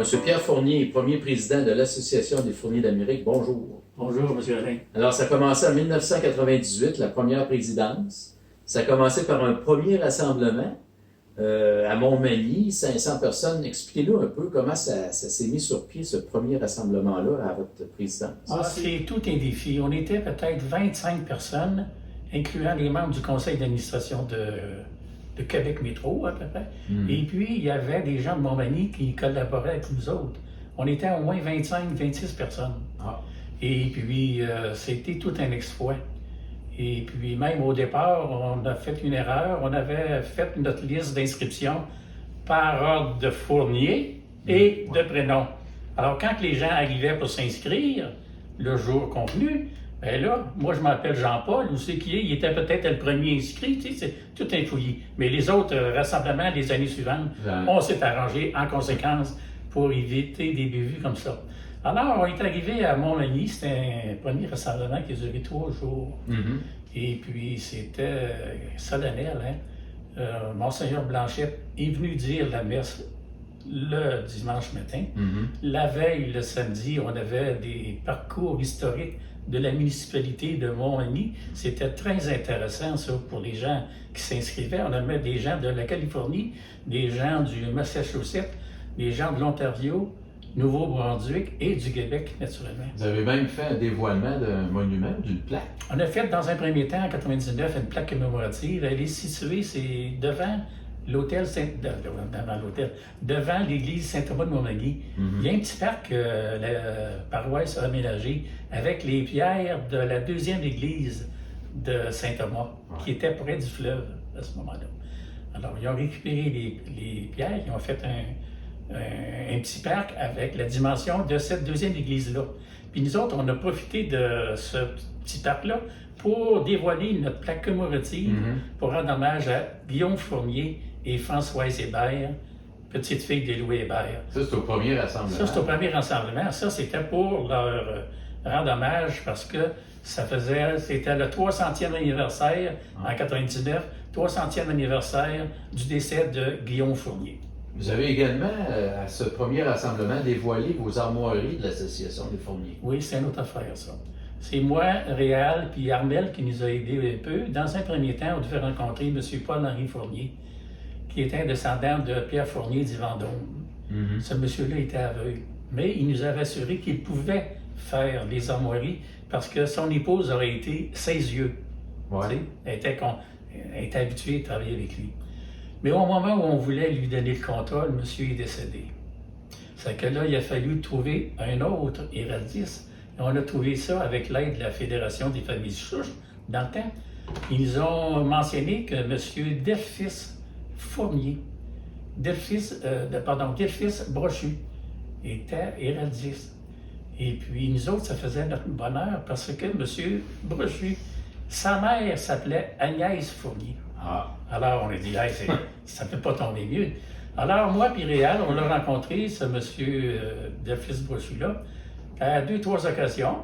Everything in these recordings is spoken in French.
M. Pierre Fournier, premier président de l'Association des fourniers d'Amérique. Bonjour. Bonjour, M. Alain. Alors, ça a commencé en 1998, la première présidence. Ça a commencé par un premier rassemblement à Montmagny, 500 personnes. Expliquez-nous un peu comment ça s'est mis sur pied, ce premier rassemblement-là, à votre présidence. C'est tout un défi. On était peut-être 25 personnes, incluant les membres du conseil d'administration de Québec Métro, à peu près. Et puis, il y avait des gens de Montmagny qui collaboraient avec nous autres. On était au moins 25-26 personnes. Et puis, c'était tout un exploit. Et puis, même au départ, on a fait une erreur. On avait fait notre liste d'inscription par ordre de fournier et de prénom. Alors, quand les gens arrivaient pour s'inscrire, le jour convenu, ben là, moi, je m'appelle Jean-Paul, où c'est qui est? Il était peut-être le premier inscrit, tu sais, c'est tout un fouillis. Mais les autres rassemblements des années suivantes, on s'est arrangé en conséquence pour éviter des bévues comme ça. Alors, on est arrivé à Montmagny, c'était un premier rassemblement qui a duré 3 jours. Et puis, c'était solennel, hein? Monseigneur Blanchette est venu dire la messe le dimanche matin. La veille, le samedi, on avait des parcours historiques de la municipalité de Montmagny. C'était très intéressant, ça, pour les gens qui s'inscrivaient. On avait des gens de la Californie, des gens du Massachusetts, des gens de l'Ontario, Nouveau-Brunswick et du Québec, naturellement. Vous avez même fait un dévoilement d'un monument, d'une plaque. On a fait, dans un premier temps, en 1999, une plaque commémorative. Elle est située, c'est devant l'hôtel devant l'église Saint-Thomas de Montmagny. Il y a un petit parc que la paroisse a aménagé avec les pierres de la deuxième église de Saint-Thomas, qui était près du fleuve à ce moment-là. Alors, ils ont récupéré les pierres, ils ont fait un petit parc avec la dimension de cette deuxième église-là. Puis nous autres, on a profité de ce petit parc-là pour dévoiler notre plaque commémorative pour rendre hommage à Guillaume Fournier et Françoise Hébert, petite fille de Louis Hébert. Ça, c'est au premier rassemblement. Ça, c'est au premier rassemblement. Ça, c'était pour leur rendre hommage parce que c'était le 300e anniversaire en 99, 300e anniversaire du décès de Guillaume Fournier. Vous avez également, à ce premier rassemblement, dévoilé vos armoiries de l'Association des fourniers. Oui, c'est une autre affaire, ça. C'est moi, Réal, puis Armel qui nous a aidés un peu. Dans un premier temps, on devait rencontrer M. Paul-Henri Fournier, qui était un descendant de Pierre Fournier d'Yvendôme. Ce monsieur-là était aveugle, mais il nous avait assuré qu'il pouvait faire les armoiries parce que son épouse aurait été ses yeux. Elle était habituée à travailler avec lui. Mais au moment où on voulait lui donner le contrat, le monsieur est décédé. C'est que là, il a fallu trouver un autre héraldiste. Et on a trouvé ça avec l'aide de la Fédération des familles souches dans le temps. Ils ont mentionné que M. Delphis Fournier, Delphis Brochu, était héraldiste. Et puis nous autres, ça faisait notre bonheur parce que M. Brochu, sa mère s'appelait Agnès Fournier. Alors, on a dit, hey, ça ne peut pas tomber mieux. Alors, moi et Réal, on l'a rencontré, ce monsieur Delphis Brochu-là, à 2-3 occasions.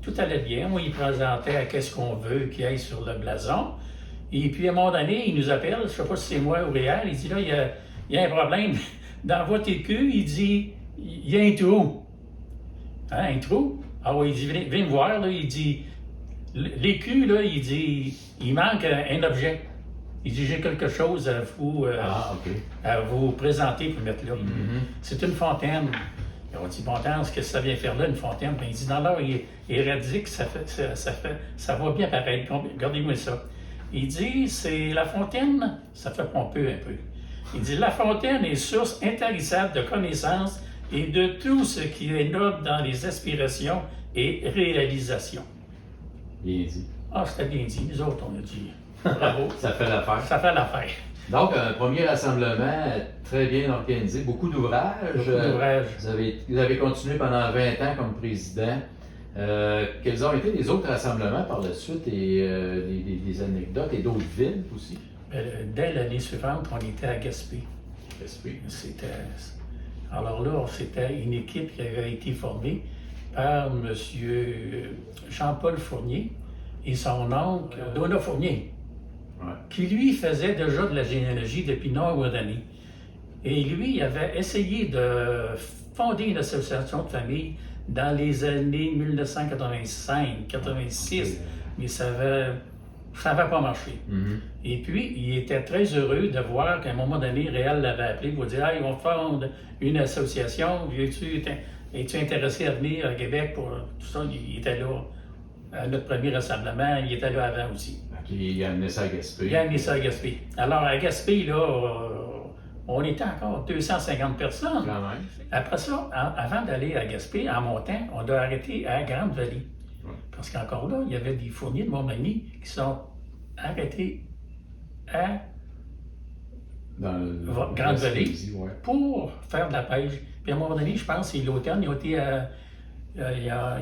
Tout allait bien. On y présentait à qu'est-ce qu'on veut qu'il aille sur le blason. Et puis, à un moment donné, il nous appelle, je ne sais pas si c'est moi ou Réal, il dit, là, il y a un problème. Dans votre écu, il dit, il y a un trou. Hein, un trou? Ah oui, il dit, viens me voir, là, il dit, l'écu, là, il dit, il manque un objet. Il dit, j'ai quelque chose à vous présenter pour mettre là. C'est une fontaine. Et on dit, bon, ce que ça vient faire là, une fontaine? Ben, il dit, dans l'heure héraldique, ça va bien paraître. Regardez-moi ça. Il dit, c'est la fontaine, ça fait pompeux un peu. Il dit, la fontaine est source intarissable de connaissances et de tout ce qui est noble dans les aspirations et réalisations. Bien dit. C'était bien dit. Nous autres, on a dit. Bravo. Ça fait l'affaire. Ça fait l'affaire. Donc, un premier rassemblement très bien organisé, beaucoup d'ouvrages. Vous avez continué pendant 20 ans comme président. Quels ont été les autres rassemblements par la suite et des anecdotes et d'autres villes aussi? Dès l'année suivante, on était à Gaspé. Alors là, c'était une équipe qui avait été formée par M. Jean-Paul Fournier et son oncle, Donat Fournier, qui lui faisait déjà de la généalogie depuis nombre d'années. Et lui, il avait essayé de fonder une association de famille dans les années 1985-86, mais ça n'avait pas marché. Et puis, il était très heureux de voir qu'à un moment donné, Réal l'avait appelé pour dire « Hey, on fonde une association, es-tu intéressé à venir à Québec pour tout ça? » Il était là à notre premier rassemblement, il était là avant aussi. Il a amené ça à Gaspé. Il a amené ça à Gaspé. Alors, à Gaspé, là, on était encore 250 personnes. Quand même. Après ça, avant d'aller à Gaspé, en montant, on a arrêté à Grande-Vallée. Ouais. Parce qu'encore là, il y avait des fourniers de Montmagny qui sont arrêtés à Grande-Vallée pour faire de la pêche. Puis à un moment donné, je pense, c'est l'automne, ils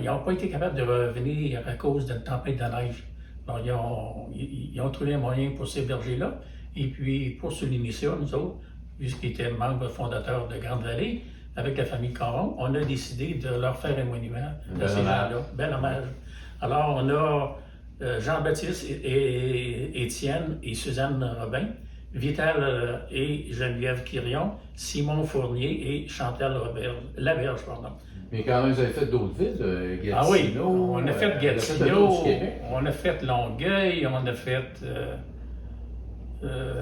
n'ont pas été capables de revenir à cause d'une tempête de neige. Alors, ils ont trouvé un moyen pour s'héberger là. Et puis, pour souligner ça, nous autres, puisqu'ils étaient membres fondateurs de Grande-Vallée, avec la famille Caron, on a décidé de leur faire un monument à ces gens-là. Bel hommage. Alors, on a Jean-Baptiste et Étienne et Suzanne Robin, Vital et Geneviève Quirion, Simon Fournier et Chantal Laberge, pardon. Mais quand même, vous avez fait d'autres villes, Gatineau. Ah oui, on a fait Gatineau, on a fait Longueuil, on a fait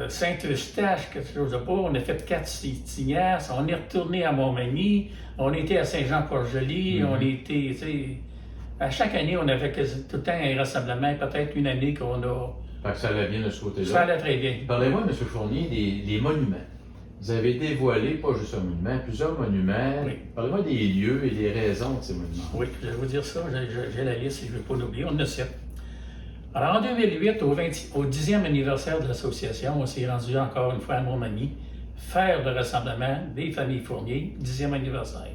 Saint-Eustache, quelque chose de pas, on a fait Quatre-Tignasse, on est retourné à Montmagny, on était à Saint-Jean-Port-Joli, on était, tu sais, à chaque année, on avait tout le temps un rassemblement, peut-être une année qu'on a... Fait que ça allait bien de ce côté-là. Ça allait très bien. Parlez-moi, M. Fournier, des monuments. Vous avez dévoilé, pas juste un monument, plusieurs monuments. Oui. Parlez-moi des lieux et des raisons de ces monuments. Oui, je vais vous dire ça, j'ai la liste et je ne vais pas l'oublier, on en a 7. Alors en 2008, au 10e anniversaire de l'association, on s'est rendu encore une fois à Montmagny, faire le rassemblement des familles Fournier, 10e anniversaire.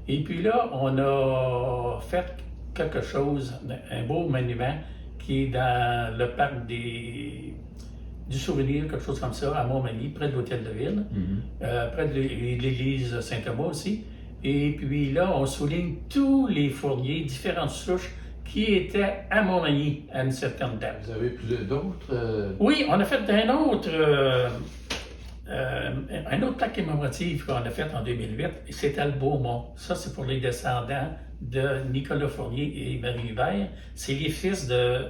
Et puis là, on a fait quelque chose, un beau monument qui est dans le parc du Souvenir, quelque chose comme ça, à Montmagny, près de l'Hôtel de Ville, près de l'église Saint-Thomas aussi. Et puis là, on souligne tous les fourniers, différentes souches qui étaient à Montmagny à une certaine date. Vous avez d'autres? Oui, on a fait un autre plaque commémorative qu'on a fait en 2008, c'était le Beaumont. Ça, c'est pour les descendants de Nicolas Fournier et Marie Hubert. C'est les fils de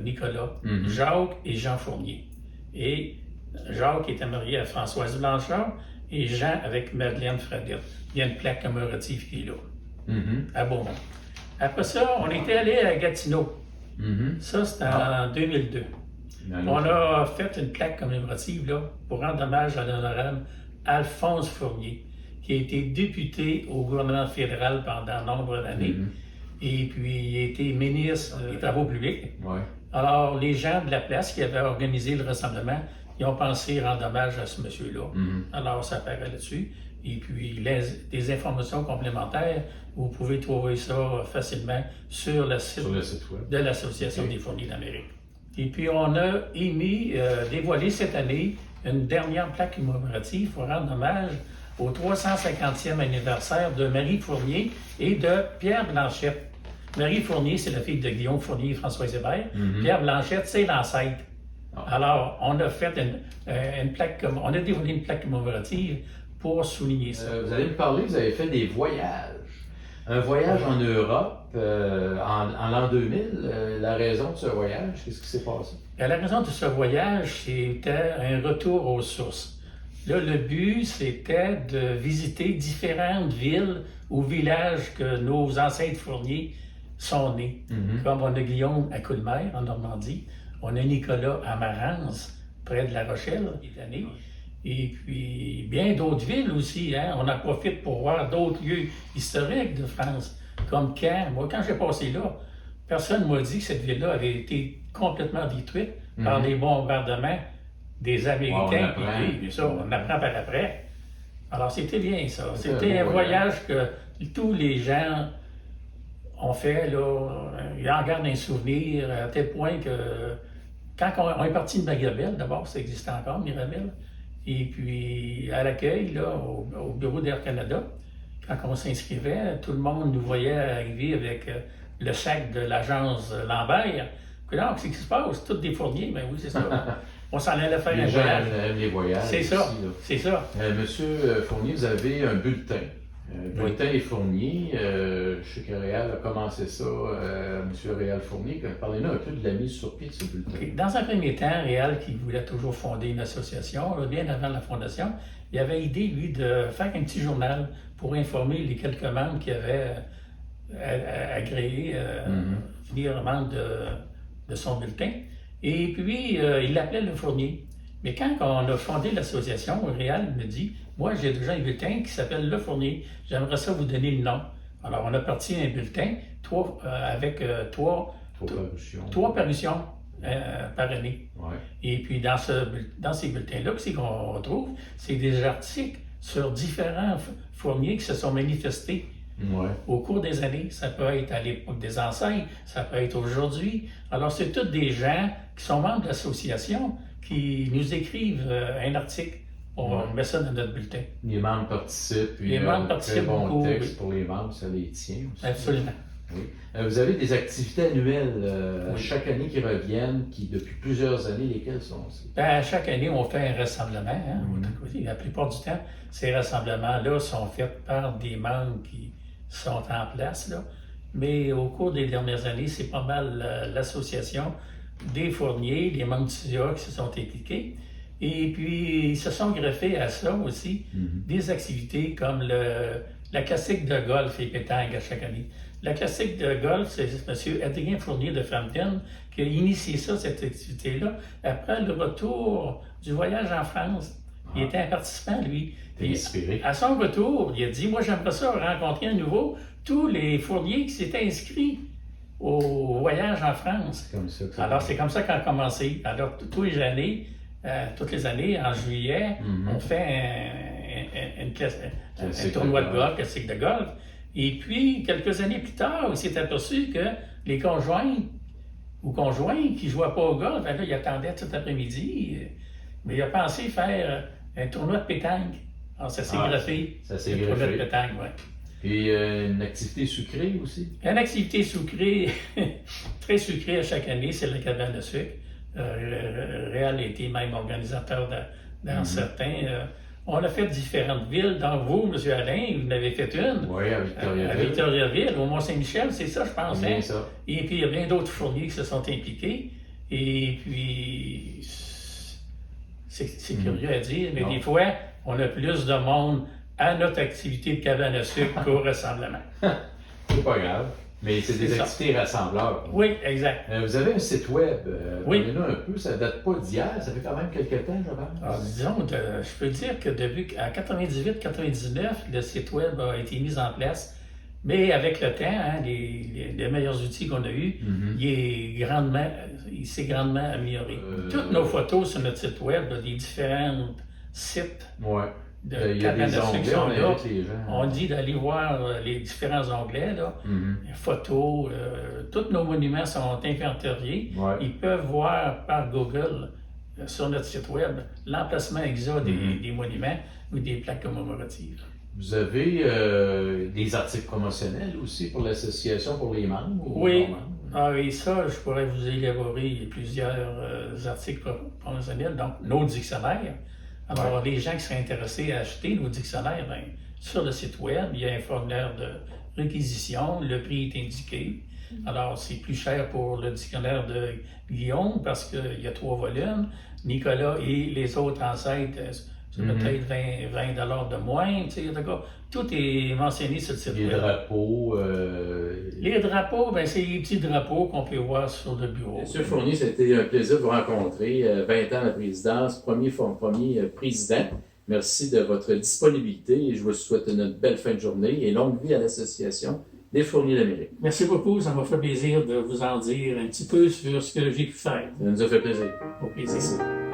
Nicolas, Jacques et Jean Fournier. Et Jacques était marié à Françoise Blanchard et Jean avec Madeleine Fradette. Il y a une plaque commémorative qui est là, à Beaumont. Après ça, on était allé à Gatineau. Ça, c'était en 2002. On a fait une plaque commémorative là, pour rendre hommage à l'honorable Alphonse Fournier, qui a été député au gouvernement fédéral pendant nombre d'années. Et puis, il a été ministre des Travaux publics. Ouais. Alors, les gens de la place qui avaient organisé le rassemblement, ils ont pensé rendre hommage à ce monsieur-là. Alors, ça apparaît là-dessus. Et puis, des informations complémentaires, vous pouvez trouver ça facilement sur le site web de l'Association des Fourniers d'Amérique. Et puis, on a dévoilé cette année une dernière plaque commémorative pour rendre hommage au 350e anniversaire de Marie Fournier et de Pierre Blanchette. Marie Fournier, c'est la fille de Guillaume Fournier et François Hébert. Pierre Blanchette, c'est l'ancêtre. Alors, on a fait on a dévoilé une plaque commémorative pour souligner ça. Vous allez me parler, vous avez fait des voyages. Un voyage en Europe en l'an 2000. La raison de ce voyage, qu'est-ce qui s'est passé? La raison de ce voyage, c'était un retour aux sources. Là, le but, c'était de visiter différentes villes ou villages que nos ancêtres fourniers sont nés. Comme on a Guillaume à Coulmer, en Normandie. On a Nicolas à Marans, près de La Rochelle, qui est né. Et puis, bien d'autres villes aussi. Hein? On en profite pour voir d'autres lieux historiques de France, comme Caen. Moi, quand j'ai passé là, personne ne m'a dit que cette ville-là avait été complètement détruite par les bombardements des Américains. Puis ça, on apprend par après. Alors, c'était bien ça. C'était un voyage que tous les gens ont fait. Là, ils en gardent un souvenir à tel point que quand on est parti de Mirabel, d'abord, ça existait encore, Mirabel. Et puis, à l'accueil, là, au bureau d'Air Canada, quand on s'inscrivait, tout le monde nous voyait arriver avec le sac de l'agence Lambert. Puis là, qu'est-ce qui se passe? Toutes des fourniers, ben oui, c'est ça. on s'en allait faire les un gens voyage. aiment les voyages. C'est ça, c'est ça. Monsieur Fournier, vous avez un bulletin. Bulletin et Fournier, je sais que Réal a commencé ça, Monsieur Réal Fournier. Parlez-nous un peu de la mise sur pied de ce bulletin. Okay. Dans un premier temps, Réal, qui voulait toujours fonder une association, là, bien avant la fondation, il avait l'idée, lui, de faire un petit journal pour informer les quelques membres qui avaient agréé, venir membre de son bulletin. Et puis, il l'appelait le Fournier. Mais quand on a fondé l'association, Réal me dit, moi j'ai déjà un bulletin qui s'appelle Le Fournier, j'aimerais ça vous donner le nom. Alors on a parti un bulletin avec trois parutions par année. Ouais. Et puis dans ces bulletins-là, ce qu'on retrouve, c'est des articles sur différents fourniers qui se sont manifestés. Ouais. Au cours des années. Ça peut être à l'époque des enseignes, ça peut être aujourd'hui. Alors, c'est tous des gens qui sont membres de l'association qui nous écrivent un article. On met ça dans notre bulletin. Les membres participent. Puis, les membres participent très bon beaucoup. Texte pour les membres, ça les tient aussi. Absolument. Oui. Vous avez des activités annuelles chaque année qui reviennent, qui depuis plusieurs années, lesquelles sont aussi? Ben, chaque année, on fait un rassemblement. Hein? La plupart du temps, ces rassemblements-là sont faits par des membres qui sont en place. Là. Mais au cours des dernières années, c'est pas mal l'association des fourniers, des membres du CA qui se sont impliqués. Et puis, ils se sont greffés à ça aussi des activités comme la classique de golf et pétanque à chaque année. La classique de golf, c'est M. Adrien Fournier de Frampton qui a initié ça, cette activité-là, après le retour du voyage en France. Il était un participant, lui. Inspiré. À son retour, il a dit, moi j'aimerais ça rencontrer à nouveau tous les fourniers qui s'étaient inscrits au voyage en France. Comme ça, alors c'est comme ça qu'on a commencé. Alors toutes les années, en juillet, on fait un tournoi de golf, classique de golf. Et puis, quelques années plus tard, il s'est aperçu que les conjoints qui ne jouaient pas au golf, ben là, ils attendaient tout l'après-midi. Mais il a pensé faire un tournoi de pétanque. Alors, ça s'est greffé. Ça s'est greffé. Un tournoi de pétanque, oui. Et une activité sucrée aussi? Une activité sucrée, très sucrée à chaque année, c'est la cabane de sucre. Réal a été même organisateur dans certains. On a fait différentes villes. Dans vous, M. Alain, vous en avez fait une. Oui, à Victoriaville. À Victoriaville, au Mont-Saint-Michel, c'est ça, je pense. Bien ça. Et puis, il y a bien d'autres fourniers qui se sont impliqués. Et puis, c'est curieux à dire, mais des fois, on a plus de monde à notre activité de cabane à sucre qu'au rassemblement. C'est pas grave. Mais c'est des activités rassembleurs. Oui, exact. Vous avez un site web. Oui. Parlez-nous un peu. Ça ne date pas d'hier. Ça fait quand même quelques temps, je pense. Disons, je peux dire que depuis à 98-99, le site web a été mis en place. Mais avec le temps, les meilleurs outils qu'on a eus, il s'est grandement amélioré. Toutes nos photos sur notre site web, des différents sites. Ouais. Il y a des onglets, on dit d'aller voir les différents onglets, là, photos, tous nos monuments sont inventoriés. Ouais. Ils peuvent voir par Google sur notre site web l'emplacement exact des monuments ou des plaques commémoratives. Vous avez des articles promotionnels aussi pour l'association, pour les membres? Oui. Oui, ça, je pourrais vous élaborer plusieurs articles promotionnels, donc nos dictionnaires. Alors, les gens qui seraient intéressés à acheter nos dictionnaires, sur le site web, il y a un formulaire de réquisition, le prix est indiqué. Alors, c'est plus cher pour le dictionnaire de Guillaume parce qu'il y a 3 volumes. Nicolas et les autres ancêtres, c'est peut-être 20 $ de moins. Tout est mentionné sur le site web. Les drapeaux, c'est les petits drapeaux qu'on peut voir sur le bureau. Monsieur Fournier, c'était un plaisir de vous rencontrer. 20 ans de présidence, premier président. Merci de votre disponibilité et je vous souhaite une belle fin de journée et longue vie à l'Association des Fourniers d'Amérique. Merci beaucoup. Ça m'a fait plaisir de vous en dire un petit peu sur ce que j'ai pu faire. Ça nous a fait plaisir. Au plaisir. Merci.